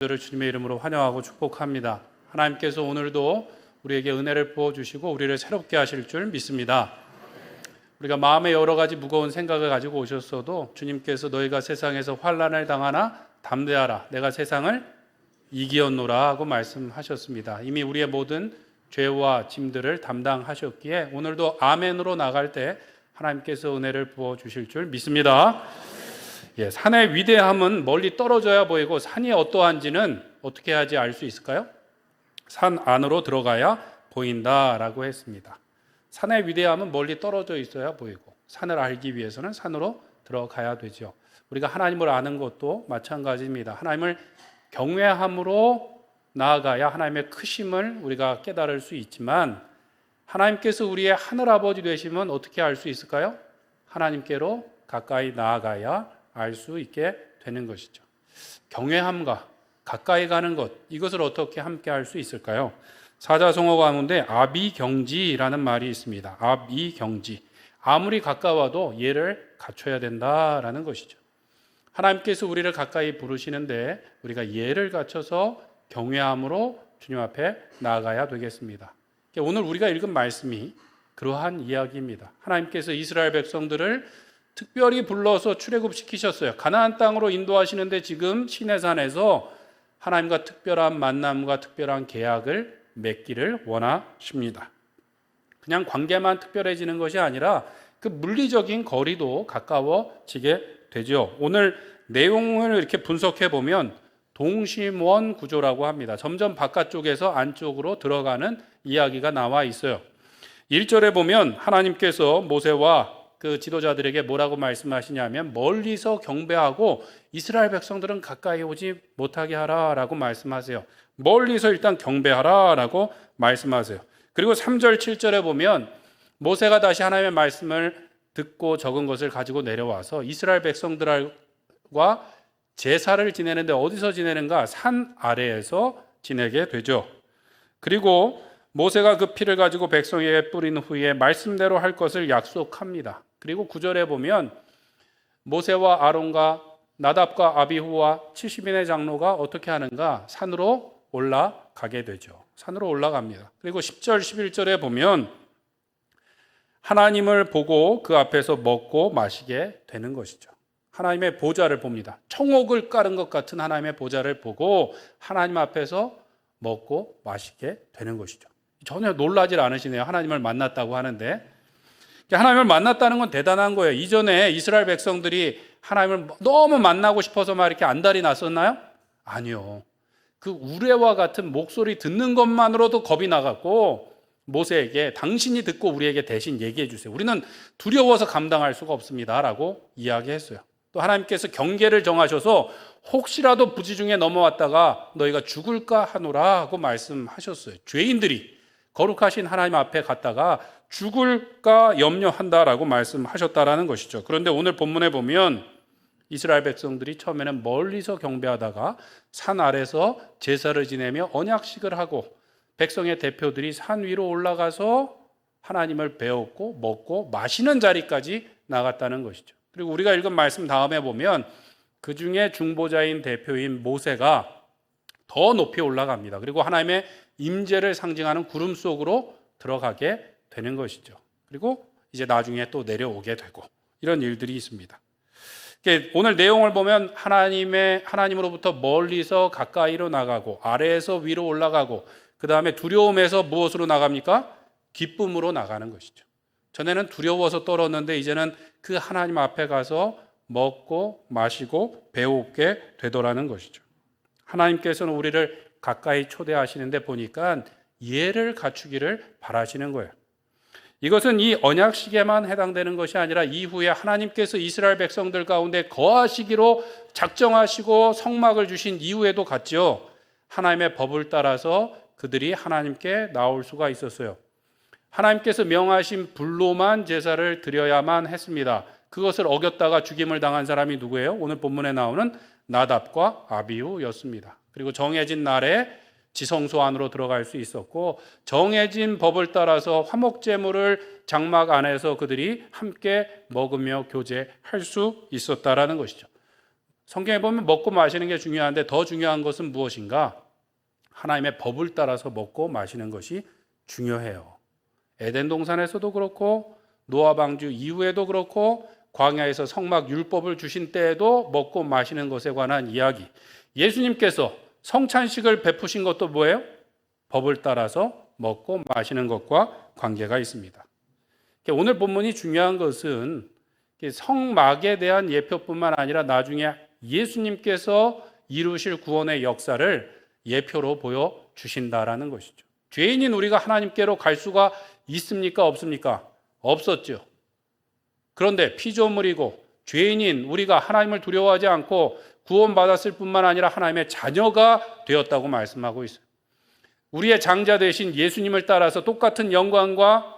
들을 주님의 이름으로 환영하고 축복합니다. 하나님께서 오늘도 우리에게 은혜를 부어주시고 우리를 새롭게 하실 줄 믿습니다. 우리가 마음에 여러 가지 무거운 생각을 가지고 오셨어도 주님께서 너희가 세상에서 환난을 당하나 담대하라, 내가 세상을 이기었노라 하고 말씀하셨습니다. 이미 우리의 모든 죄와 짐들을 담당하셨기에 오늘도 아멘으로 나갈 때 하나님께서 은혜를 부어주실 줄 믿습니다. 산의 위대함은 멀리 떨어져야 보이고 산이 어떠한지는 어떻게 하지 알 수 있을까요? 산 안으로 들어가야 보인다라고 했습니다. 산의 위대함은 멀리 떨어져 있어야 보이고 산을 알기 위해서는 산으로 들어가야 되죠. 우리가 하나님을 아는 것도 마찬가지입니다. 하나님을 경외함으로 나아가야 하나님의 크심을 우리가 깨달을 수 있지만 하나님께서 우리의 하늘아버지 되시면 어떻게 알 수 있을까요? 하나님께로 가까이 나아가야 알 수 있게 되는 것이죠. 경외함과 가까이 가는 것, 이것을 어떻게 함께 할 수 있을까요? 사자성어 가운데 아비경지라는 말이 있습니다. 아비경지. 아무리 가까워도 예를 갖춰야 된다라는 것이죠. 하나님께서 우리를 가까이 부르시는데 우리가 예를 갖춰서 경외함으로 주님 앞에 나아가야 되겠습니다. 오늘 우리가 읽은 말씀이 그러한 이야기입니다. 하나님께서 이스라엘 백성들을 특별히 불러서 출애굽시키셨어요. 가나안 땅으로 인도하시는데 지금 시내산에서 하나님과 특별한 만남과 특별한 계약을 맺기를 원하십니다. 그냥 관계만 특별해지는 것이 아니라 그 물리적인 거리도 가까워지게 되죠. 오늘 내용을 이렇게 분석해 보면 동심원 구조라고 합니다. 점점 바깥쪽에서 안쪽으로 들어가는 이야기가 나와 있어요. 1절에 보면 하나님께서 모세와 그 지도자들에게 뭐라고 말씀하시냐면 멀리서 경배하고 이스라엘 백성들은 가까이 오지 못하게 하라라고 말씀하세요. 멀리서 일단 경배하라라고 말씀하세요. 그리고 3절 7절에 보면 모세가 다시 하나님의 말씀을 듣고 적은 것을 가지고 내려와서 이스라엘 백성들과 제사를 지내는데 어디서 지내는가? 산 아래에서 지내게 되죠. 그리고 모세가 그 피를 가지고 백성에게 뿌린 후에 말씀대로 할 것을 약속합니다. 그리고 9절에 보면 모세와 아론과 나답과 아비후와 70인의 장로가 어떻게 하는가? 산으로 올라가게 되죠. 산으로 올라갑니다. 그리고 10절 11절에 보면 하나님을 보고 그 앞에서 먹고 마시게 되는 것이죠. 하나님의 보좌를 봅니다. 청옥을 깔은 것 같은 하나님의 보좌를 보고 하나님 앞에서 먹고 마시게 되는 것이죠. 전혀 놀라질 않으시네요. 하나님을 만났다고 하는데 하나님을 만났다는 건 대단한 거예요. 이전에 이스라엘 백성들이 하나님을 너무 만나고 싶어서 막 이렇게 안달이 났었나요? 아니요. 그 우레와 같은 목소리 듣는 것만으로도 겁이 나갔고 모세에게 당신이 듣고 우리에게 대신 얘기해 주세요. 우리는 두려워서 감당할 수가 없습니다. 라고 이야기했어요. 또 하나님께서 경계를 정하셔서 혹시라도 부지 중에 넘어왔다가 너희가 죽을까 하노라 하고 말씀하셨어요. 죄인들이 거룩하신 하나님 앞에 갔다가 죽을까 염려한다라고 말씀하셨다라는 것이죠. 그런데 오늘 본문에 보면 이스라엘 백성들이 처음에는 멀리서 경배하다가 산 아래서 제사를 지내며 언약식을 하고 백성의 대표들이 산 위로 올라가서 하나님을 배웠고 먹고 마시는 자리까지 나갔다는 것이죠. 그리고 우리가 읽은 말씀 다음에 보면 그 중에 중보자인 대표인 모세가 더 높이 올라갑니다. 그리고 하나님의 임재를 상징하는 구름 속으로 들어가게 되는 것이죠. 그리고 이제 나중에 또 내려오게 되고 이런 일들이 있습니다. 오늘 내용을 보면 하나님으로부터 멀리서 가까이로 나가고 아래에서 위로 올라가고 그 다음에 두려움에서 무엇으로 나갑니까? 기쁨으로 나가는 것이죠. 전에는 두려워서 떨었는데 이제는 그 하나님 앞에 가서 먹고 마시고 배우게 되더라는 것이죠. 하나님께서는 우리를 가까이 초대하시는데 보니까 예를 갖추기를 바라시는 거예요. 이것은 이 언약식에만 해당되는 것이 아니라 이후에 하나님께서 이스라엘 백성들 가운데 거하시기로 작정하시고 성막을 주신 이후에도 같죠. 하나님의 법을 따라서 그들이 하나님께 나올 수가 있었어요. 하나님께서 명하신 불로만 제사를 드려야만 했습니다. 그것을 어겼다가 죽임을 당한 사람이 누구예요? 오늘 본문에 나오는 나답과 아비후였습니다. 그리고 정해진 날에 지성소 안으로 들어갈 수 있었고 정해진 법을 따라서 화목제물을 장막 안에서 그들이 함께 먹으며 교제할 수 있었다라는 것이죠. 성경에 보면 먹고 마시는 게 중요한데 더 중요한 것은 무엇인가? 하나님의 법을 따라서 먹고 마시는 것이 중요해요. 에덴 동산에서도 그렇고 노아 방주 이후에도 그렇고 광야에서 성막 율법을 주신 때에도 먹고 마시는 것에 관한 이야기. 예수님께서 성찬식을 베푸신 것도 뭐예요? 법을 따라서 먹고 마시는 것과 관계가 있습니다. 오늘 본문이 중요한 것은 성막에 대한 예표뿐만 아니라 나중에 예수님께서 이루실 구원의 역사를 예표로 보여주신다라는 것이죠. 죄인인 우리가 하나님께로 갈 수가 있습니까? 없습니까? 없었죠. 그런데 피조물이고 죄인인 우리가 하나님을 두려워하지 않고 구원받았을 뿐만 아니라 하나님의 자녀가 되었다고 말씀하고 있어요. 우리의 장자 되신 예수님을 따라서 똑같은 영광과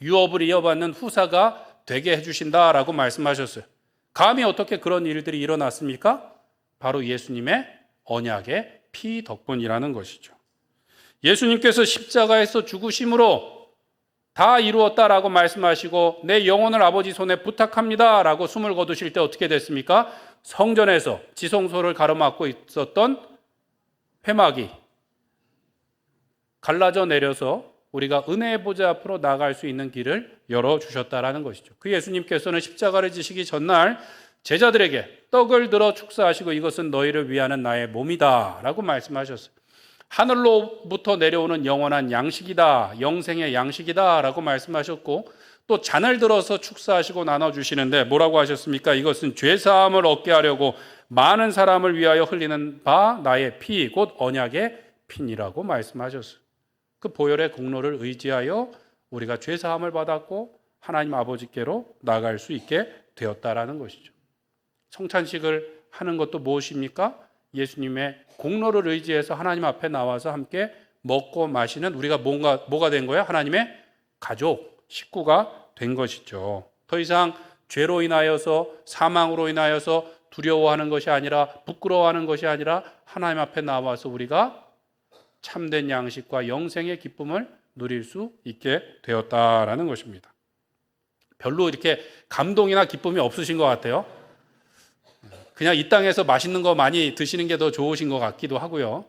유업을 이어받는 후사가 되게 해주신다라고 말씀하셨어요. 감히 어떻게 그런 일들이 일어났습니까? 바로 예수님의 언약의 피 덕분이라는 것이죠. 예수님께서 십자가에서 죽으심으로 다 이루었다라고 말씀하시고 내 영혼을 아버지 손에 부탁합니다 라고 숨을 거두실 때 어떻게 됐습니까? 성전에서 지성소를 가로막고 있었던 회막이 갈라져 내려서 우리가 은혜의 보좌 앞으로 나아갈 수 있는 길을 열어주셨다라는 것이죠. 그 예수님께서는 십자가를 지시기 전날 제자들에게 떡을 들어 축사하시고 이것은 너희를 위하는 나의 몸이다 라고 말씀하셨어요. 하늘로부터 내려오는 영원한 양식이다, 영생의 양식이다 라고 말씀하셨고 또 잔을 들어서 축사하시고 나눠주시는데 뭐라고 하셨습니까? 이것은 죄사함을 얻게 하려고 많은 사람을 위하여 흘리는 바 나의 피, 곧 언약의 피니라고 말씀하셨어요. 그 보혈의 공로를 의지하여 우리가 죄사함을 받았고 하나님 아버지께로 나갈 수 있게 되었다라는 것이죠. 성찬식을 하는 것도 무엇입니까? 예수님의 공로를 의지해서 하나님 앞에 나와서 함께 먹고 마시는 우리가 뭐가 된 거야? 하나님의 가족, 식구가 된 것이죠. 더 이상 죄로 인하여서 사망으로 인하여서 두려워하는 것이 아니라 부끄러워하는 것이 아니라 하나님 앞에 나와서 우리가 참된 양식과 영생의 기쁨을 누릴 수 있게 되었다라는 것입니다. 별로 이렇게 감동이나 기쁨이 없으신 것 같아요. 그냥 이 땅에서 맛있는 거 많이 드시는 게 더 좋으신 것 같기도 하고요.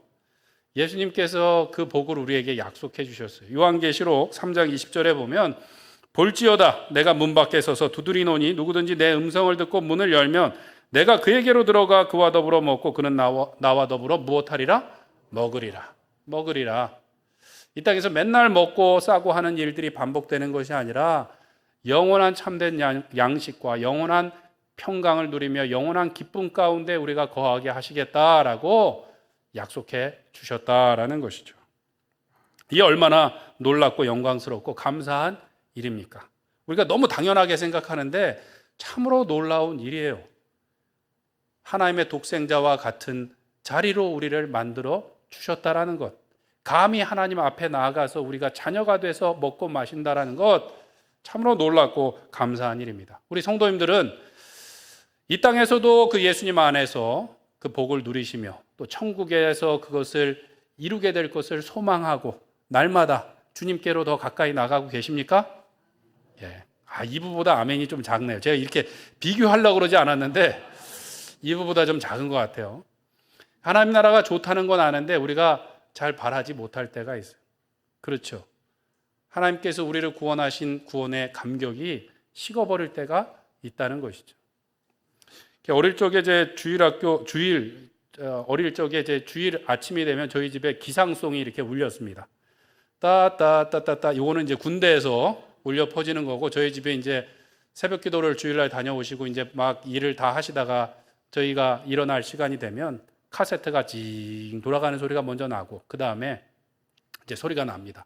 예수님께서 그 복을 우리에게 약속해 주셨어요. 요한계시록 3장 20절에 보면 볼지어다 내가 문 밖에 서서 두드리노니 누구든지 내 음성을 듣고 문을 열면 내가 그에게로 들어가 그와 더불어 먹고 그는 나와 더불어 무엇하리라? 먹으리라. 이 땅에서 맨날 먹고 싸고 하는 일들이 반복되는 것이 아니라 영원한 참된 양식과 영원한 평강을 누리며 영원한 기쁨 가운데 우리가 거하게 하시겠다라고 약속해 주셨다라는 것이죠. 이게 얼마나 놀랍고 영광스럽고 감사한 일입니까? 우리가 너무 당연하게 생각하는데 참으로 놀라운 일이에요. 하나님의 독생자와 같은 자리로 우리를 만들어 주셨다라는 것. 감히 하나님 앞에 나아가서 우리가 자녀가 돼서 먹고 마신다라는 것 참으로 놀랍고 감사한 일입니다. 우리 성도님들은 이 땅에서도 그 예수님 안에서 그 복을 누리시며 또 천국에서 그것을 이루게 될 것을 소망하고 날마다 주님께로 더 가까이 나가고 계십니까? 예. 2부보다 아멘이 좀 작네요. 제가 이렇게 비교하려고 그러지 않았는데 2부보다 좀 작은 것 같아요. 하나님 나라가 좋다는 건 아는데 우리가 잘 바라지 못할 때가 있어요. 그렇죠. 하나님께서 우리를 구원하신 구원의 감격이 식어버릴 때가 있다는 것이죠. 어릴 적에 어릴 적에 제 주일 아침이 되면 저희 집에 기상송이 이렇게 울렸습니다. 따따따따따. 이거는 이제 군대에서 울려 퍼지는 거고 저희 집에 이제 새벽 기도를 주일날 다녀오시고 이제 막 일을 다 하시다가 저희가 일어날 시간이 되면 카세트가 징 돌아가는 소리가 먼저 나고 그 다음에 이제 소리가 납니다.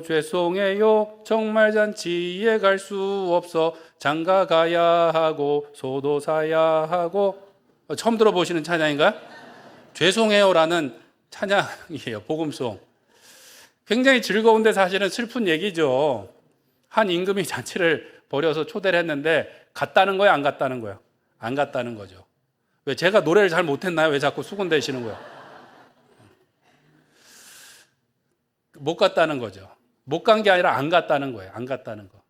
죄송해요 정말 잔치에 갈 수 없어 장가 가야 하고 소도 사야 하고. 처음 들어보시는 찬양인가요? 죄송해요라는 찬양이에요. 복음송. 굉장히 즐거운데 사실은 슬픈 얘기죠. 한 임금이 잔치를 벌여서 초대를 했는데 갔다는 거예요? 안 갔다는 거예요? 안 갔다는 거죠. 왜 제가 노래를 잘 못했나요? 왜 자꾸 수군대시는 거예요? 못 갔다는 거죠. 못 간 게 아니라 안 갔다는 거예요. 안 갔다는 거.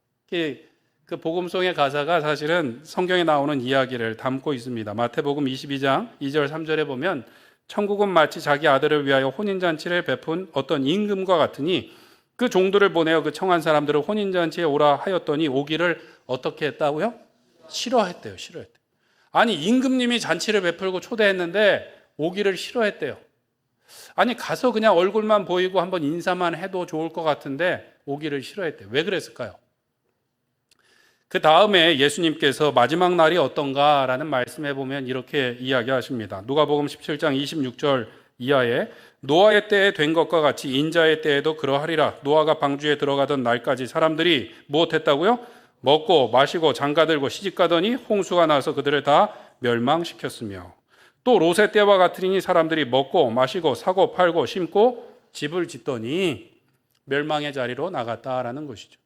그 복음송의 가사가 사실은 성경에 나오는 이야기를 담고 있습니다. 마태복음 22장 2절 3절에 보면 천국은 마치 자기 아들을 위하여 혼인잔치를 베푼 어떤 임금과 같으니 그 종들을 보내어 그 청한 사람들을 혼인잔치에 오라 하였더니 오기를 어떻게 했다고요? 싫어했대요. 아니 임금님이 잔치를 베풀고 초대했는데 오기를 싫어했대요. 아니 가서 그냥 얼굴만 보이고 한번 인사만 해도 좋을 것 같은데 오기를 싫어했대요. 왜 그랬을까요? 그 다음에 예수님께서 마지막 날이 어떤가라는 말씀에 보면 이렇게 이야기하십니다. 누가복음 17장 26절 이하에 노아의 때에 된 것과 같이 인자의 때에도 그러하리라. 노아가 방주에 들어가던 날까지 사람들이 무엇했다고요? 먹고 마시고 장가들고 시집가더니 홍수가 나서 그들을 다 멸망시켰으며 또 롯의 때와 같으니 사람들이 먹고 마시고 사고 팔고 심고 집을 짓더니 멸망의 자리로 나갔다라는 것이죠.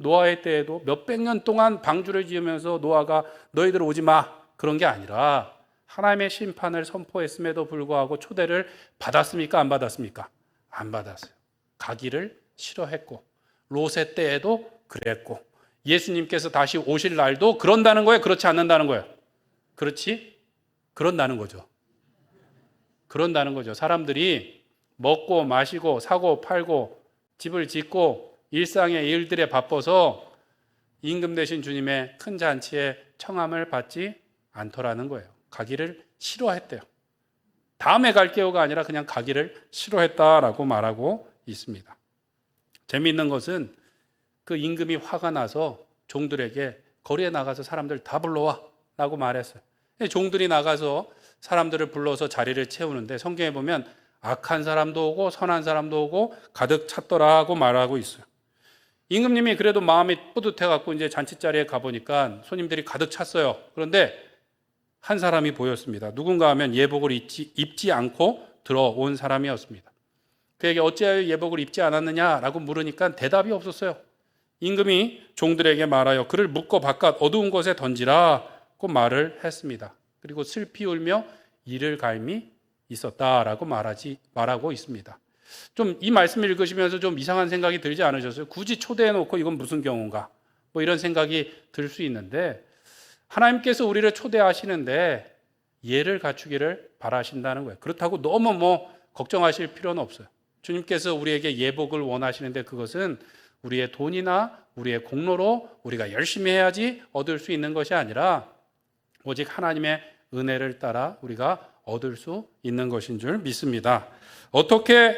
노아의 때에도 몇백 년 동안 방주를 지으면서 노아가 너희들 오지 마 그런 게 아니라 하나님의 심판을 선포했음에도 불구하고 초대를 받았습니까? 안 받았습니까? 안 받았어요. 가기를 싫어했고 롯의 때에도 그랬고 예수님께서 다시 오실 날도 그런다는 거예요? 그렇지 않는다는 거예요? 그렇지? 그런다는 거죠. 그런다는 거죠. 사람들이 먹고 마시고 사고 팔고 집을 짓고 일상의 일들에 바빠서 임금 되신 주님의 큰 잔치에 청함을 받지 않더라는 거예요. 가기를 싫어했대요. 다음에 갈게요가 아니라 그냥 가기를 싫어했다라고 말하고 있습니다. 재미있는 것은 그 임금이 화가 나서 종들에게 거리에 나가서 사람들 다 불러와 라고 말했어요. 종들이 나가서 사람들을 불러서 자리를 채우는데 성경에 보면 악한 사람도 오고 선한 사람도 오고 가득 찼더라고 말하고 있어요. 임금님이 그래도 마음이 뿌듯해갖고 이제 잔치자리에 가보니까 손님들이 가득 찼어요. 그런데 한 사람이 보였습니다. 누군가 하면 예복을 입지 않고 들어온 사람이었습니다. 그에게 어찌하여 예복을 입지 않았느냐라고 물으니까 대답이 없었어요. 임금이 종들에게 말하여 그를 묶어 바깥 어두운 곳에 던지라고 말을 했습니다. 그리고 슬피 울며 이를 갈미 있었다라고 말하고 있습니다. 좀 이 말씀을 읽으시면서 좀 이상한 생각이 들지 않으셨어요? 굳이 초대해놓고 이건 무슨 경우인가? 뭐 이런 생각이 들 수 있는데 하나님께서 우리를 초대하시는데 예를 갖추기를 바라신다는 거예요. 그렇다고 너무 걱정하실 필요는 없어요. 주님께서 우리에게 예복을 원하시는데 그것은 우리의 돈이나 우리의 공로로 우리가 열심히 해야지 얻을 수 있는 것이 아니라 오직 하나님의 은혜를 따라 우리가 얻을 수 있는 것인 줄 믿습니다. 어떻게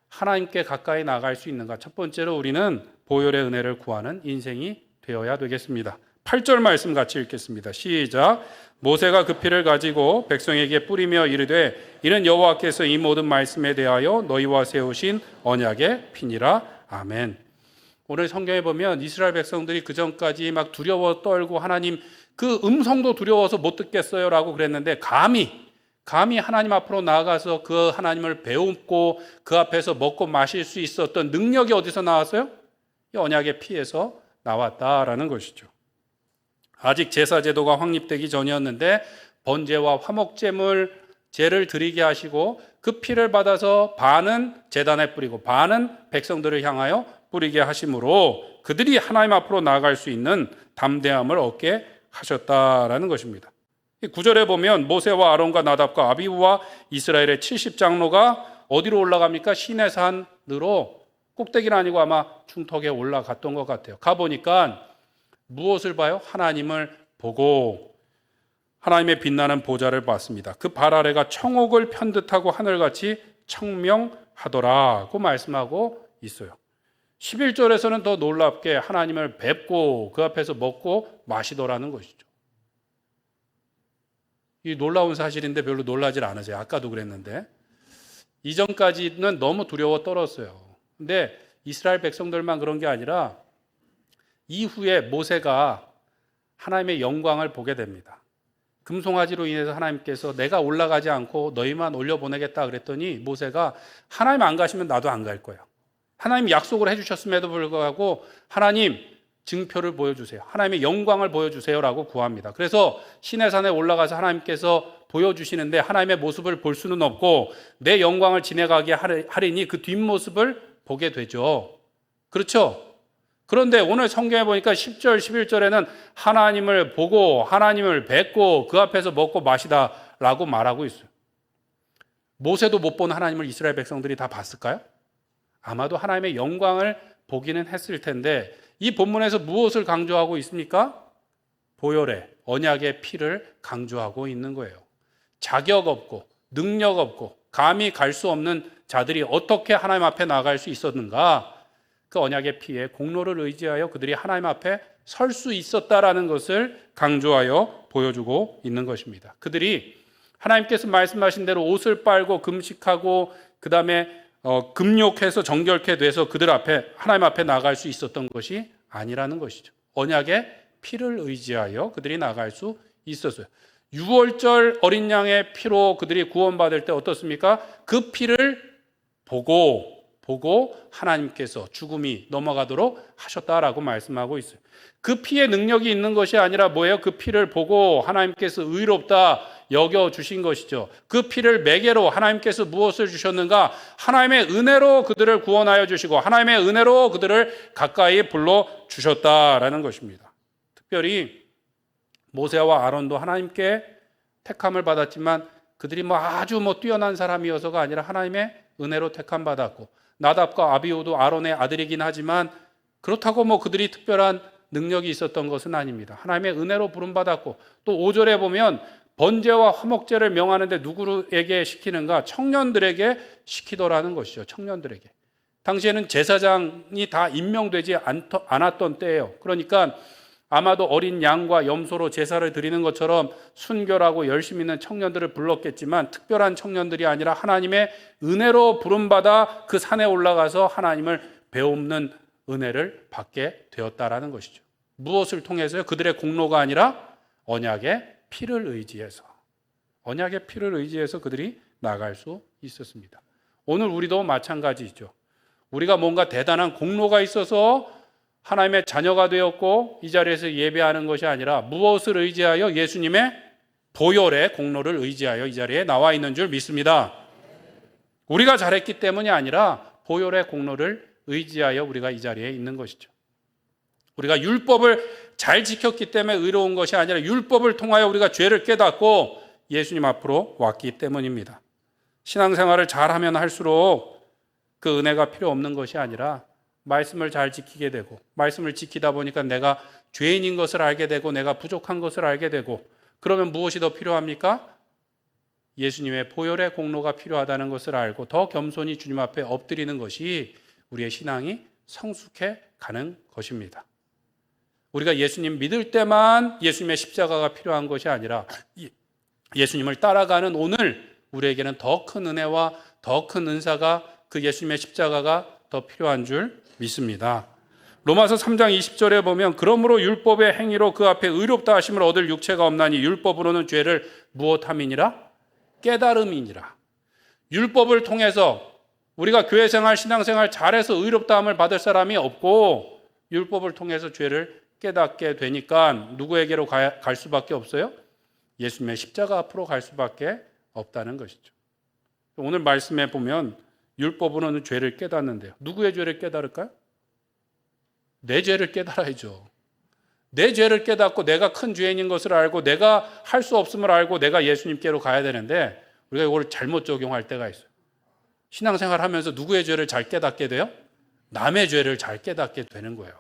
하나님께 가까이 나갈 수 있는가? 첫 번째로 우리는 보혈의 은혜를 구하는 인생이 되어야 되겠습니다. 8절 말씀 같이 읽겠습니다. 시작. 모세가 그 피를 가지고 백성에게 뿌리며 이르되 이는 여호와께서 이 모든 말씀에 대하여 너희와 세우신 언약의 피니라. 아멘. 오늘 성경에 보면 이스라엘 백성들이 그전까지 막 두려워 떨고 하나님 그 음성도 두려워서 못 듣겠어요 라고 그랬는데 감히 하나님 앞으로 나아가서 그 하나님을 배우고 그 앞에서 먹고 마실 수 있었던 능력이 어디서 나왔어요? 이 언약의 피에서 나왔다라는 것이죠. 아직 제사 제도가 확립되기 전이었는데 번제와 화목제물 제를 드리게 하시고 그 피를 받아서 반은 제단에 뿌리고 반은 백성들을 향하여 뿌리게 하심으로 그들이 하나님 앞으로 나아갈 수 있는 담대함을 얻게 하셨다라는 것입니다. 9절에 보면 모세와 아론과 나답과 아비후와 이스라엘의 70장로가 어디로 올라갑니까? 시내 산으로 꼭대기는 아니고 아마 중턱에 올라갔던 것 같아요. 가보니까 무엇을 봐요? 하나님을 보고 하나님의 빛나는 보좌를 봤습니다. 그 발 아래가 청옥을 편듯하고 하늘같이 청명하더라고 말씀하고 있어요. 11절에서는 더 놀랍게 하나님을 뵙고 그 앞에서 먹고 마시더라는 것이죠. 이 놀라운 사실인데 별로 놀라질 않으세요. 아까도 그랬는데 이전까지는 너무 두려워 떨었어요. 근데 이스라엘 백성들만 그런 게 아니라 이후에 모세가 하나님의 영광을 보게 됩니다. 금송아지로 인해서 하나님께서 내가 올라가지 않고 너희만 올려보내겠다 그랬더니 모세가 하나님 안 가시면 나도 안 갈 거예요. 하나님 약속을 해주셨음에도 불구하고 하나님 증표를 보여주세요. 하나님의 영광을 보여주세요라고 구합니다. 그래서 시내산에 올라가서 하나님께서 보여주시는데 하나님의 모습을 볼 수는 없고 내 영광을 지내가게 하리니 그 뒷모습을 보게 되죠. 그렇죠? 그런데 오늘 성경에 보니까 10절, 11절에는 하나님을 보고 하나님을 뵙고 그 앞에서 먹고 마시다라고 말하고 있어요. 모세도 못 본 하나님을 이스라엘 백성들이 다 봤을까요? 아마도 하나님의 영광을 보기는 했을 텐데 이 본문에서 무엇을 강조하고 있습니까? 보혈의 언약의 피를 강조하고 있는 거예요. 자격 없고 능력 없고 감히 갈 수 없는 자들이 어떻게 하나님 앞에 나갈 수 있었는가? 그 언약의 피의 공로를 의지하여 그들이 하나님 앞에 설 수 있었다라는 것을 강조하여 보여주고 있는 것입니다. 그들이 하나님께서 말씀하신 대로 옷을 빨고 금식하고 그 다음에 금욕해서 정결케 돼서 그들 앞에 하나님 앞에 나갈 수 있었던 것이 아니라는 것이죠. 언약의 피를 의지하여 그들이 나갈 수 있었어요. 6월절 어린 양의 피로 그들이 구원받을 때 어떻습니까? 그 피를 보고 하나님께서 죽음이 넘어가도록 하셨다라고 말씀하고 있어요. 그 피의 능력이 있는 것이 아니라 뭐예요? 그 피를 보고 하나님께서 의롭다 여겨주신 것이죠. 그 피를 매개로 하나님께서 무엇을 주셨는가? 하나님의 은혜로 그들을 구원하여 주시고 하나님의 은혜로 그들을 가까이 불러주셨다라는 것입니다. 특별히 모세와 아론도 하나님께 택함을 받았지만 그들이 아주 뛰어난 사람이어서가 아니라 하나님의 은혜로 택함 받았고 나답과 아비후도 아론의 아들이긴 하지만 그렇다고 그들이 특별한 능력이 있었던 것은 아닙니다. 하나님의 은혜로 부름받았고 또 5절에 보면 번제와 화목제를 명하는데 누구에게 시키는가? 청년들에게 시키더라는 것이죠. 청년들에게. 당시에는 제사장이 다 임명되지 않았던 때예요. 그러니까 아마도 어린 양과 염소로 제사를 드리는 것처럼 순결하고 열심 있는 청년들을 불렀겠지만 특별한 청년들이 아니라 하나님의 은혜로 부름받아 그 산에 올라가서 하나님을 배움는 은혜를 받게 되었다라는 것이죠. 무엇을 통해서요? 그들의 공로가 아니라 언약의 피를 의지해서 언약의 피를 의지해서 그들이 나갈 수 있었습니다. 오늘 우리도 마찬가지죠. 우리가 뭔가 대단한 공로가 있어서 하나님의 자녀가 되었고 이 자리에서 예배하는 것이 아니라 무엇을 의지하여? 예수님의 보혈의 공로를 의지하여 이 자리에 나와 있는 줄 믿습니다. 우리가 잘했기 때문이 아니라 보혈의 공로를 의지하여 우리가 이 자리에 있는 것이죠. 우리가 율법을 잘 지켰기 때문에 의로운 것이 아니라 율법을 통하여 우리가 죄를 깨닫고 예수님 앞으로 왔기 때문입니다. 신앙생활을 잘하면 할수록 그 은혜가 필요 없는 것이 아니라 말씀을 잘 지키게 되고 말씀을 지키다 보니까 내가 죄인인 것을 알게 되고 내가 부족한 것을 알게 되고 그러면 무엇이 더 필요합니까? 예수님의 보혈의 공로가 필요하다는 것을 알고 더 겸손히 주님 앞에 엎드리는 것이 우리의 신앙이 성숙해 가는 것입니다. 우리가 예수님 믿을 때만 예수님의 십자가가 필요한 것이 아니라 예수님을 따라가는 오늘 우리에게는 더 큰 은혜와 더 큰 은사가 그 예수님의 십자가가 더 필요한 줄 믿습니다. 로마서 3장 20절에 보면 그러므로 율법의 행위로 그 앞에 의롭다 하심을 얻을 육체가 없나니 율법으로는 죄를 무엇함이니라? 깨달음이니라. 율법을 통해서 우리가 교회생활 신앙생활 잘해서 의롭다함을 받을 사람이 없고 율법을 통해서 죄를 깨닫게 되니까 누구에게로 갈 수밖에 없어요? 예수님의 십자가 앞으로 갈 수밖에 없다는 것이죠. 오늘 말씀에 보면 율법으로는 죄를 깨닫는데요. 누구의 죄를 깨달을까요? 내 죄를 깨달아야죠. 내 죄를 깨닫고 내가 큰 죄인인 것을 알고 내가 할 수 없음을 알고 내가 예수님께로 가야 되는데 우리가 이걸 잘못 적용할 때가 있어요. 신앙생활 하면서 누구의 죄를 잘 깨닫게 돼요? 남의 죄를 잘 깨닫게 되는 거예요.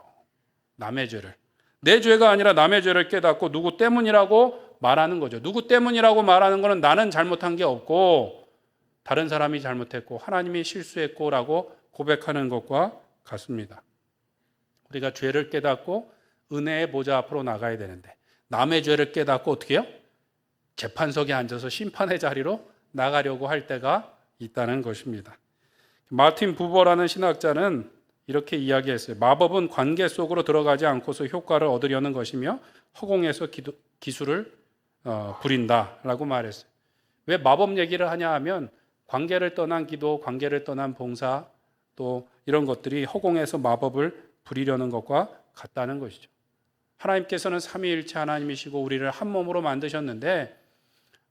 남의 죄를. 내 죄가 아니라 남의 죄를 깨닫고 누구 때문이라고 말하는 거죠. 누구 때문이라고 말하는 것은 나는 잘못한 게 없고 다른 사람이 잘못했고 하나님이 실수했고라고 고백하는 것과 같습니다. 우리가 죄를 깨닫고 은혜의 보좌 앞으로 나가야 되는데 남의 죄를 깨닫고 어떻게 해요? 재판석에 앉아서 심판의 자리로 나가려고 할 때가 있다는 것입니다. 마틴 부버라는 신학자는 이렇게 이야기했어요. 마법은 관계 속으로 들어가지 않고서 효과를 얻으려는 것이며 허공에서 기술을 부린다라고 말했어요. 왜 마법 얘기를 하냐 하면 관계를 떠난 기도, 관계를 떠난 봉사 또 이런 것들이 허공에서 마법을 부리려는 것과 같다는 것이죠. 하나님께서는 삼위일체 하나님이시고 우리를 한 몸으로 만드셨는데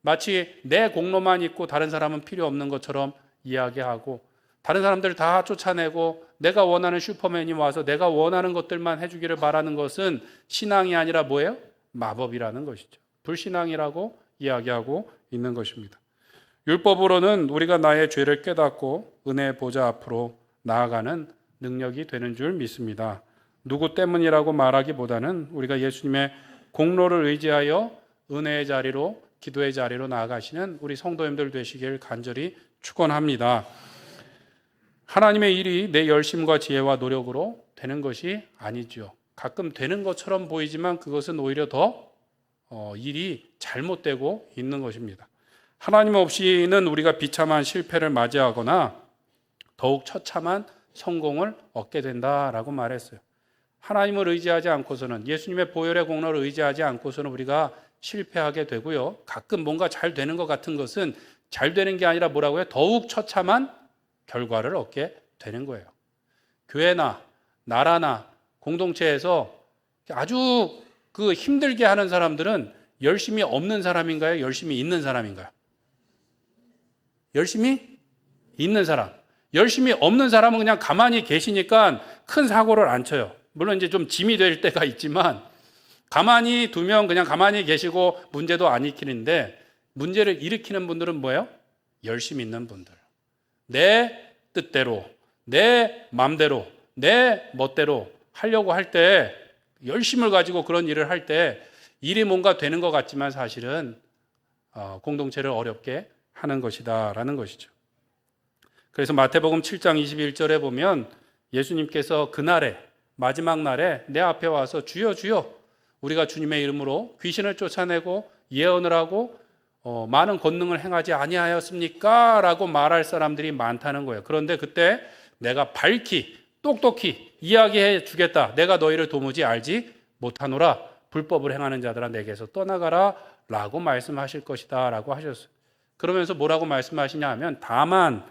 마치 내 공로만 있고 다른 사람은 필요 없는 것처럼 이야기하고 다른 사람들 다 쫓아내고 내가 원하는 슈퍼맨이 와서 내가 원하는 것들만 해주기를 바라는 것은 신앙이 아니라 뭐예요? 마법이라는 것이죠. 불신앙이라고 이야기하고 있는 것입니다. 율법으로는 우리가 나의 죄를 깨닫고 은혜의 보좌 앞으로 나아가는 능력이 되는 줄 믿습니다. 누구 때문이라고 말하기보다는 우리가 예수님의 공로를 의지하여 은혜의 자리로, 기도의 자리로 나아가시는 우리 성도님들 되시길 간절히 축원합니다. 하나님의 일이 내 열심과 지혜와 노력으로 되는 것이 아니죠. 가끔 되는 것처럼 보이지만 그것은 오히려 더 일이 잘못되고 있는 것입니다. 하나님 없이는 우리가 비참한 실패를 맞이하거나 더욱 처참한 성공을 얻게 된다라고 말했어요. 하나님을 의지하지 않고서는, 예수님의 보혈의 공로를 의지하지 않고서는 우리가 실패하게 되고요. 가끔 뭔가 잘 되는 것 같은 것은 잘 되는 게 아니라 뭐라고요? 더욱 처참한 결과를 얻게 되는 거예요. 교회나 나라나 공동체에서 아주 힘들게 하는 사람들은 열심히 없는 사람인가요? 열심히 있는 사람인가요? 열심히 있는 사람. 열심히 없는 사람은 그냥 가만히 계시니까 큰 사고를 안 쳐요. 물론 이제 좀 짐이 될 때가 있지만 가만히 두면 그냥 가만히 계시고 문제도 안 일으키는데, 문제를 일으키는 분들은 뭐예요? 열심히 있는 분들. 내 뜻대로, 내 마음대로, 내 멋대로 하려고 할 때, 열심을 가지고 그런 일을 할 때 일이 뭔가 되는 것 같지만 사실은 공동체를 어렵게 하는 것이다라는 것이죠. 그래서 마태복음 7장 21절에 보면 예수님께서 그날에, 마지막 날에 내 앞에 와서 주여 주여, 우리가 주님의 이름으로 귀신을 쫓아내고 예언을 하고 많은 권능을 행하지 아니하였습니까? 라고 말할 사람들이 많다는 거예요. 그런데 그때 내가 밝히 똑똑히 이야기해 주겠다. 내가 너희를 도무지 알지 못하노라. 불법을 행하는 자들아 내게서 떠나가라 라고 말씀하실 것이다 라고 하셨어요. 그러면서 뭐라고 말씀하시냐 하면, 다만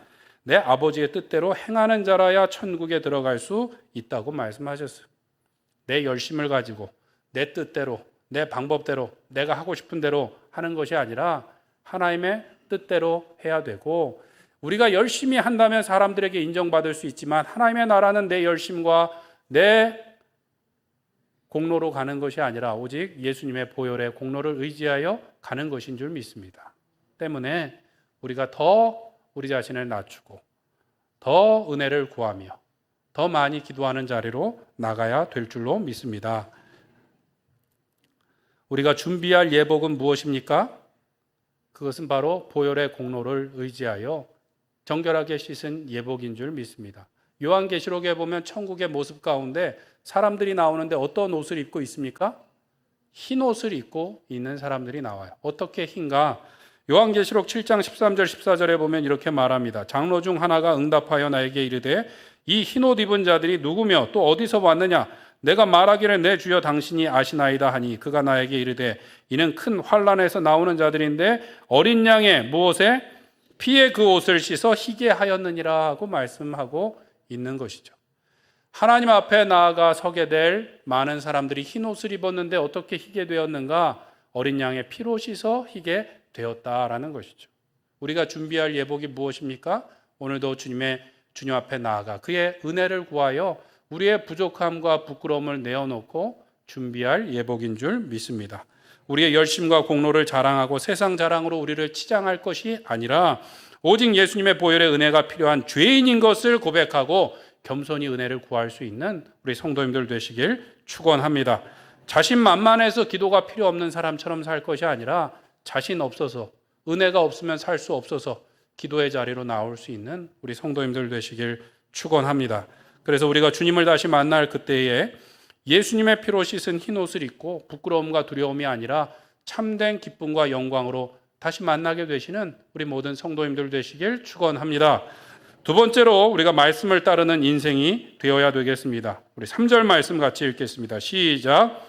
내 아버지의 뜻대로 행하는 자라야 천국에 들어갈 수 있다고 말씀하셨어요. 내 열심을 가지고 내 뜻대로, 내 방법대로, 내가 하고 싶은 대로 하는 것이 아니라 하나님의 뜻대로 해야 되고, 우리가 열심히 한다면 사람들에게 인정받을 수 있지만 하나님의 나라는 내 열심과 내 공로로 가는 것이 아니라 오직 예수님의 보혈의 공로를 의지하여 가는 것인 줄 믿습니다. 때문에 우리가 더 우리 자신을 낮추고 더 은혜를 구하며 더 많이 기도하는 자리로 나가야 될 줄로 믿습니다. 우리가 준비할 예복은 무엇입니까? 그것은 바로 보혈의 공로를 의지하여 정결하게 씻은 예복인 줄 믿습니다. 요한계시록에 보면 천국의 모습 가운데 사람들이 나오는데 어떤 옷을 입고 있습니까? 흰 옷을 입고 있는 사람들이 나와요. 어떻게 흰가? 요한계시록 7장 13절 14절에 보면 이렇게 말합니다. 장로 중 하나가 응답하여 나에게 이르되 이 흰옷 입은 자들이 누구며 또 어디서 왔느냐? 내가 말하기를 내 주여 당신이 아시나이다 하니 그가 나에게 이르되 이는 큰 환난에서 나오는 자들인데 어린 양의 무엇에? 피에 그 옷을 씻어 희게 하였느니라 하고 말씀하고 있는 것이죠. 하나님 앞에 나아가 서게 될 많은 사람들이 흰 옷을 입었는데 어떻게 희게 되었는가? 어린 양의 피로 씻어 희게 되었다라는 것이죠. 우리가 준비할 예복이 무엇입니까? 오늘도 주님 앞에 나아가 그의 은혜를 구하여 우리의 부족함과 부끄러움을 내어놓고 준비할 예복인 줄 믿습니다. 우리의 열심과 공로를 자랑하고 세상 자랑으로 우리를 치장할 것이 아니라 오직 예수님의 보혈의 은혜가 필요한 죄인인 것을 고백하고 겸손히 은혜를 구할 수 있는 우리 성도님들 되시길 축원합니다. 자신만만해서 기도가 필요 없는 사람처럼 살 것이 아니라 자신 없어서, 은혜가 없으면 살 수 없어서 기도의 자리로 나올 수 있는 우리 성도님들 되시길 축원합니다. 그래서 우리가 주님을 다시 만날 그때에 예수님의 피로 씻은 흰옷을 입고 부끄러움과 두려움이 아니라 참된 기쁨과 영광으로 다시 만나게 되시는 우리 모든 성도님들 되시길 축원합니다. 두 번째로 우리가 말씀을 따르는 인생이 되어야 되겠습니다. 우리 3절 말씀 같이 읽겠습니다. 시작.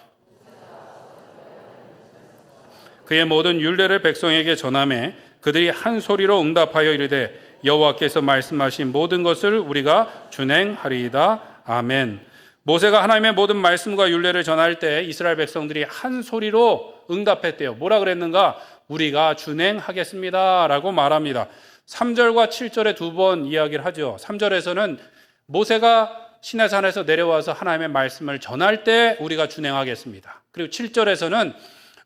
그의 모든 율례를 백성에게 전하매 그들이 한 소리로 응답하여 이르되 여호와께서 말씀하신 모든 것을 우리가 준행하리이다. 아멘. 모세가 하나님의 모든 말씀과 율례를 전할 때 이스라엘 백성들이 한 소리로 응답했대요. 뭐라 그랬는가? 우리가 준행하겠습니다 라고 말합니다. 3절과 7절에 두 번 이야기를 하죠. 3절에서는 모세가 시내산에서 내려와서 하나님의 말씀을 전할 때 우리가 준행하겠습니다. 그리고 7절에서는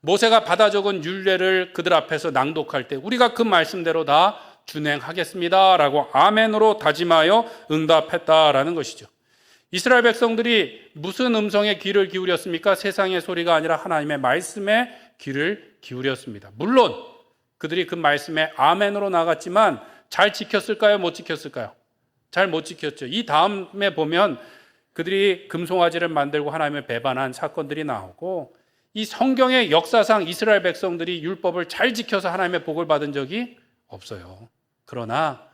모세가 받아 적은 율례를 그들 앞에서 낭독할 때 우리가 그 말씀대로 다 준행하겠습니다 라고 아멘으로 다짐하여 응답했다라는 것이죠. 이스라엘 백성들이 무슨 음성에 귀를 기울였습니까? 세상의 소리가 아니라 하나님의 말씀에 귀를 기울였습니다. 물론 그들이 그 말씀에 아멘으로 나갔지만 잘 지켰을까요? 못 지켰을까요? 잘 못 지켰죠. 이 다음에 보면 그들이 금송아지를 만들고 하나님을 배반한 사건들이 나오고, 이 성경의 역사상 이스라엘 백성들이 율법을 잘 지켜서 하나님의 복을 받은 적이 없어요. 그러나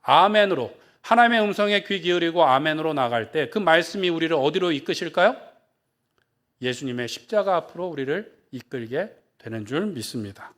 아멘으로, 하나님의 음성에 귀 기울이고 아멘으로 나갈 때 그 말씀이 우리를 어디로 이끄실까요? 예수님의 십자가 앞으로 우리를 이끌게 되는 줄 믿습니다.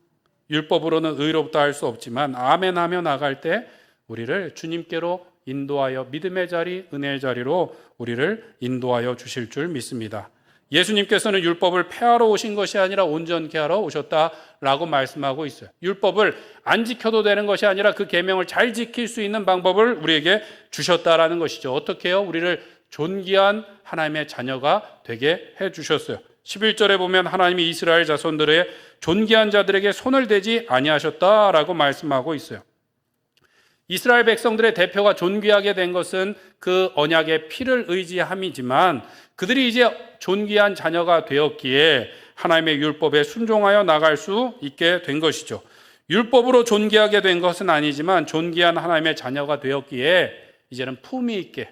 율법으로는 의롭다 할 수 없지만 아멘하며 나갈 때 우리를 주님께로 인도하여 믿음의 자리, 은혜의 자리로 우리를 인도하여 주실 줄 믿습니다. 예수님께서는 율법을 폐하러 오신 것이 아니라 온전케 하러 오셨다라고 말씀하고 있어요. 율법을 안 지켜도 되는 것이 아니라 그 계명을 잘 지킬 수 있는 방법을 우리에게 주셨다라는 것이죠. 어떻게 해요? 우리를 존귀한 하나님의 자녀가 되게 해 주셨어요. 11절에 보면 하나님이 이스라엘 자손들의 존귀한 자들에게 손을 대지 아니하셨다라고 말씀하고 있어요. 이스라엘 백성들의 대표가 존귀하게 된 것은 그 언약의 피를 의지함이지만 그들이 이제 존귀한 자녀가 되었기에 하나님의 율법에 순종하여 나갈 수 있게 된 것이죠. 율법으로 존귀하게 된 것은 아니지만 존귀한 하나님의 자녀가 되었기에 이제는 품위 있게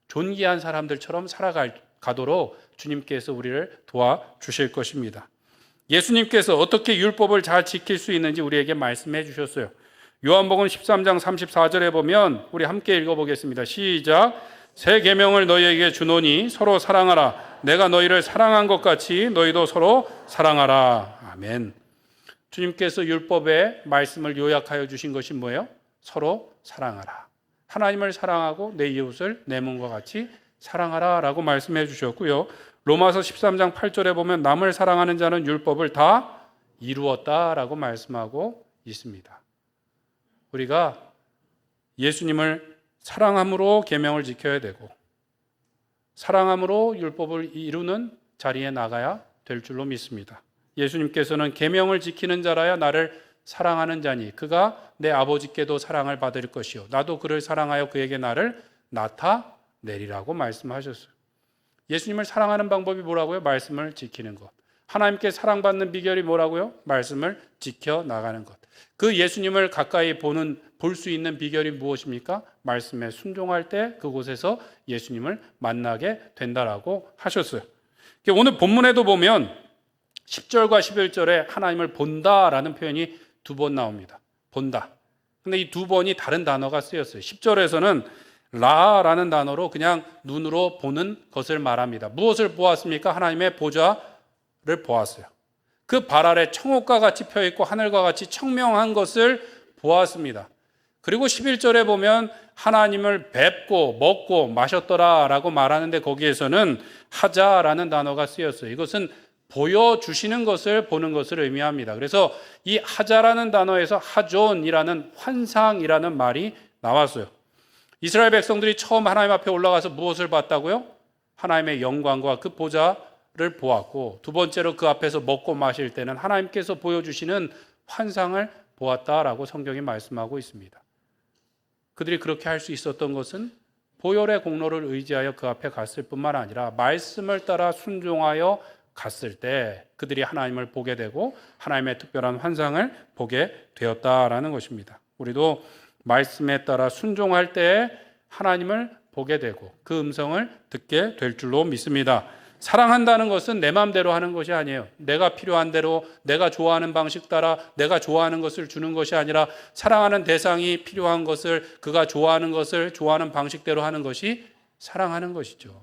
존귀한 사람들처럼 살아가도록 주님께서 우리를 도와주실 것입니다. 예수님께서 어떻게 율법을 잘 지킬 수 있는지 우리에게 말씀해 주셨어요. 요한복음 13장 34절에 보면 우리 함께 읽어보겠습니다. 시작. 새 계명을 너희에게 주노니 서로 사랑하라. 내가 너희를 사랑한 것 같이 너희도 서로 사랑하라. 아멘. 주님께서 율법의 말씀을 요약하여 주신 것이 뭐예요? 서로 사랑하라. 하나님을 사랑하고 내 이웃을 내 몸과 같이 사랑하라 라고 말씀해 주셨고요. 로마서 13장 8절에 보면 남을 사랑하는 자는 율법을 다 이루었다라고 말씀하고 있습니다. 우리가 예수님을 사랑함으로 계명을 지켜야 되고 사랑함으로 율법을 이루는 자리에 나가야 될 줄로 믿습니다. 예수님께서는 계명을 지키는 자라야 나를 사랑하는 자니 그가 내 아버지께도 사랑을 받을 것이요 나도 그를 사랑하여 그에게 나를 나타내리라고 말씀하셨어요. 예수님을 사랑하는 방법이 뭐라고요? 말씀을 지키는 것. 하나님께 사랑받는 비결이 뭐라고요? 말씀을 지켜나가는 것. 그 예수님을 가까이 볼 수 있는 비결이 무엇입니까? 말씀에 순종할 때 그곳에서 예수님을 만나게 된다라고 하셨어요. 오늘 본문에도 보면 10절과 11절에 하나님을 본다라는 표현이 두 번 나옵니다. 본다. 근데 이 두 번이 다른 단어가 쓰였어요. 10절에서는 라라는 단어로 그냥 눈으로 보는 것을 말합니다. 무엇을 보았습니까? 하나님의 보좌를 보았어요. 그 발 아래 청옥과 같이 펴있고 하늘과 같이 청명한 것을 보았습니다. 그리고 11절에 보면 하나님을 뵙고 먹고 마셨더라라고 말하는데 거기에서는 하자라는 단어가 쓰였어요. 이것은 보여주시는 것을 보는 것을 의미합니다. 그래서 이 하자라는 단어에서 하존이라는 환상이라는 말이 나왔어요. 이스라엘 백성들이 처음 하나님 앞에 올라가서 무엇을 봤다고요? 하나님의 영광과 그 보좌를 보았고 두 번째로 그 앞에서 먹고 마실 때는 하나님께서 보여주시는 환상을 보았다라고 성경이 말씀하고 있습니다. 그들이 그렇게 할 수 있었던 것은 보혈의 공로를 의지하여 그 앞에 갔을 뿐만 아니라 말씀을 따라 순종하여 갔을 때 그들이 하나님을 보게 되고 하나님의 특별한 환상을 보게 되었다라는 것입니다. 우리도 말씀에 따라 순종할 때 하나님을 보게 되고 그 음성을 듣게 될 줄로 믿습니다. 사랑한다는 것은 내 마음대로 하는 것이 아니에요. 내가 필요한 대로 내가 좋아하는 방식 따라 내가 좋아하는 것을 주는 것이 아니라 사랑하는 대상이 필요한 것을 그가 좋아하는 것을 좋아하는 방식대로 하는 것이 사랑하는 것이죠.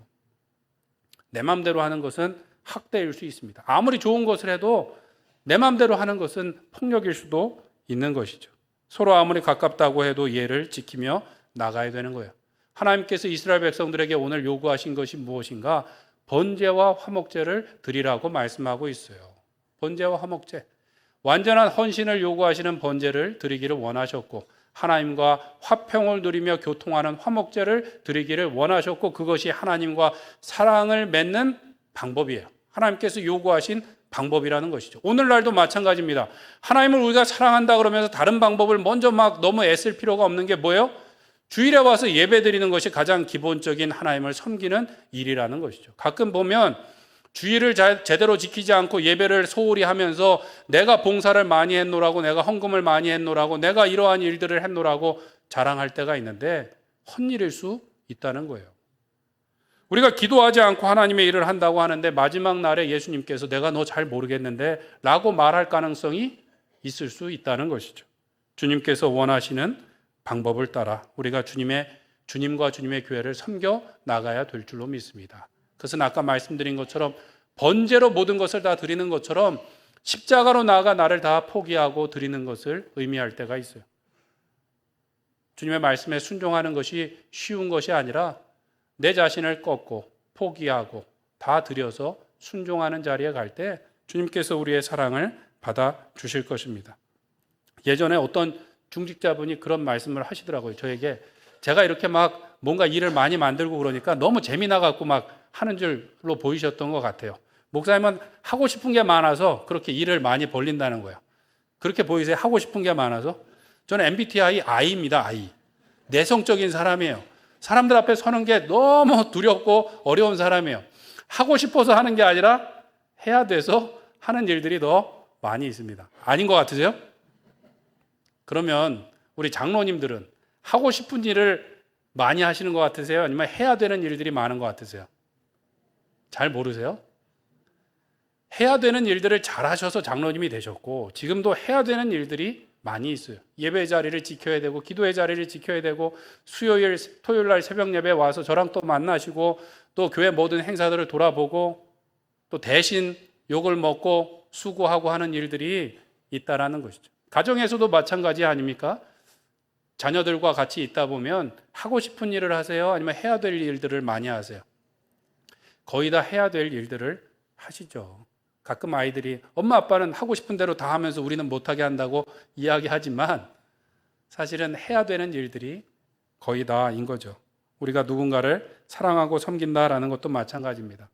내 마음대로 하는 것은 학대일 수 있습니다. 아무리 좋은 것을 해도 내 마음대로 하는 것은 폭력일 수도 있는 것이죠. 서로 아무리 가깝다고 해도 예를 지키며 나가야 되는 거예요. 하나님께서 이스라엘 백성들에게 오늘 요구하신 것이 무엇인가? 번제와 화목제를 드리라고 말씀하고 있어요. 번제와 화목제. 완전한 헌신을 요구하시는 번제를 드리기를 원하셨고 하나님과 화평을 누리며 교통하는 화목제를 드리기를 원하셨고 그것이 하나님과 사랑을 맺는 방법이에요. 하나님께서 요구하신 방법이라는 것이죠. 오늘날도 마찬가지입니다. 하나님을 우리가 사랑한다 그러면서 다른 방법을 먼저 막 너무 애쓸 필요가 없는 게 뭐예요? 주일에 와서 예배 드리는 것이 가장 기본적인 하나님을 섬기는 일이라는 것이죠. 가끔 보면 주일을 제대로 지키지 않고 예배를 소홀히 하면서 내가 봉사를 많이 했노라고, 내가 헌금을 많이 했노라고, 내가 이러한 일들을 했노라고 자랑할 때가 있는데 헛일일 수 있다는 거예요. 우리가 기도하지 않고 하나님의 일을 한다고 하는데 마지막 날에 예수님께서 내가 너 잘 모르겠는데 라고 말할 가능성이 있을 수 있다는 것이죠. 주님께서 원하시는 방법을 따라 우리가 주님과 주님의 교회를 섬겨 나가야 될 줄로 믿습니다. 그것은 아까 말씀드린 것처럼 번제로 모든 것을 다 드리는 것처럼 십자가로 나아가 나를 다 포기하고 드리는 것을 의미할 때가 있어요. 주님의 말씀에 순종하는 것이 쉬운 것이 아니라 내 자신을 꺾고 포기하고 다 드려서 순종하는 자리에 갈 때 주님께서 우리의 사랑을 받아 주실 것입니다. 예전에 어떤 중직자분이 그런 말씀을 하시더라고요. 저에게 제가 이렇게 막 뭔가 일을 많이 만들고 그러니까 너무 재미나 갖고 막 하는 줄로 보이셨던 것 같아요. 목사님은 하고 싶은 게 많아서 그렇게 일을 많이 벌린다는 거예요. 그렇게 보이세요? 하고 싶은 게 많아서? 저는 MBTI I입니다. I. 내성적인 사람이에요. 사람들 앞에 서는 게 너무 두렵고 어려운 사람이에요. 하고 싶어서 하는 게 아니라 해야 돼서 하는 일들이 더 많이 있습니다. 아닌 것 같으세요? 그러면 우리 장로님들은 하고 싶은 일을 많이 하시는 것 같으세요? 아니면 해야 되는 일들이 많은 것 같으세요? 잘 모르세요? 해야 되는 일들을 잘 하셔서 장로님이 되셨고 지금도 해야 되는 일들이 많이 있어요. 예배 자리를 지켜야 되고 기도의 자리를 지켜야 되고 수요일, 토요일 날 새벽 예배 와서 저랑 또 만나시고 또 교회 모든 행사들을 돌아보고 또 대신 욕을 먹고 수고하고 하는 일들이 있다라는 것이죠. 가정에서도 마찬가지 아닙니까? 자녀들과 같이 있다 보면 하고 싶은 일을 하세요? 아니면 해야 될 일들을 많이 하세요? 거의 다 해야 될 일들을 하시죠. 가끔 아이들이 엄마 아빠는 하고 싶은 대로 다 하면서 우리는 못하게 한다고 이야기하지만 사실은 해야 되는 일들이 거의 다인 거죠. 우리가 누군가를 사랑하고 섬긴다라는 것도 마찬가지입니다.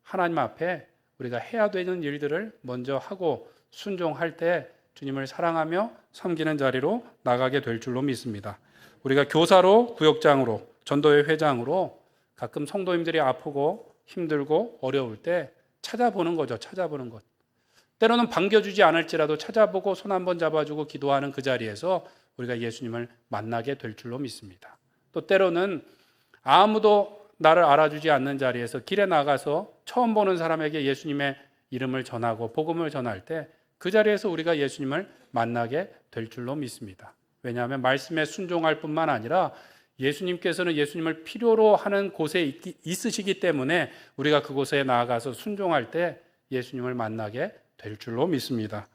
하나님 앞에 우리가 해야 되는 일들을 먼저 하고 순종할 때 주님을 사랑하며 섬기는 자리로 나가게 될 줄로 믿습니다. 우리가 교사로, 구역장으로, 전도회 회장으로 가끔 성도님들이 아프고 힘들고 어려울 때 찾아보는 거죠. 찾아보는 것. 때로는 반겨주지 않을지라도 찾아보고 손 한번 잡아주고 기도하는 그 자리에서 우리가 예수님을 만나게 될 줄로 믿습니다. 또 때로는 아무도 나를 알아주지 않는 자리에서 길에 나가서 처음 보는 사람에게 예수님의 이름을 전하고 복음을 전할 때 그 자리에서 우리가 예수님을 만나게 될 줄로 믿습니다. 왜냐하면 말씀에 순종할 뿐만 아니라 예수님께서는 예수님을 필요로 하는 곳에 있으시기 때문에 우리가 그곳에 나아가서 순종할 때 예수님을 만나게 될 줄로 믿습니다.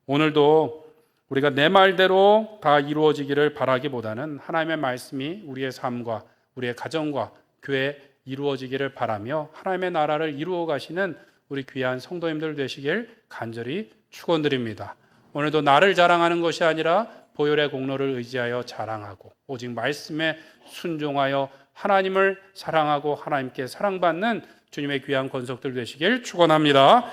오늘도 우리가 내 말대로 다 이루어지기를 바라기보다는 하나님의 말씀이 우리의 삶과 우리의 가정과 교회에 이루어지기를 바라며 하나님의 나라를 이루어 가시는 우리 귀한 성도님들 되시길 간절히 축원드립니다. 오늘도 나를 자랑하는 것이 아니라 보혈의 공로를 의지하여 자랑하고 오직 말씀에 순종하여 하나님을 사랑하고 하나님께 사랑받는 주님의 귀한 권속들 되시길 축원합니다.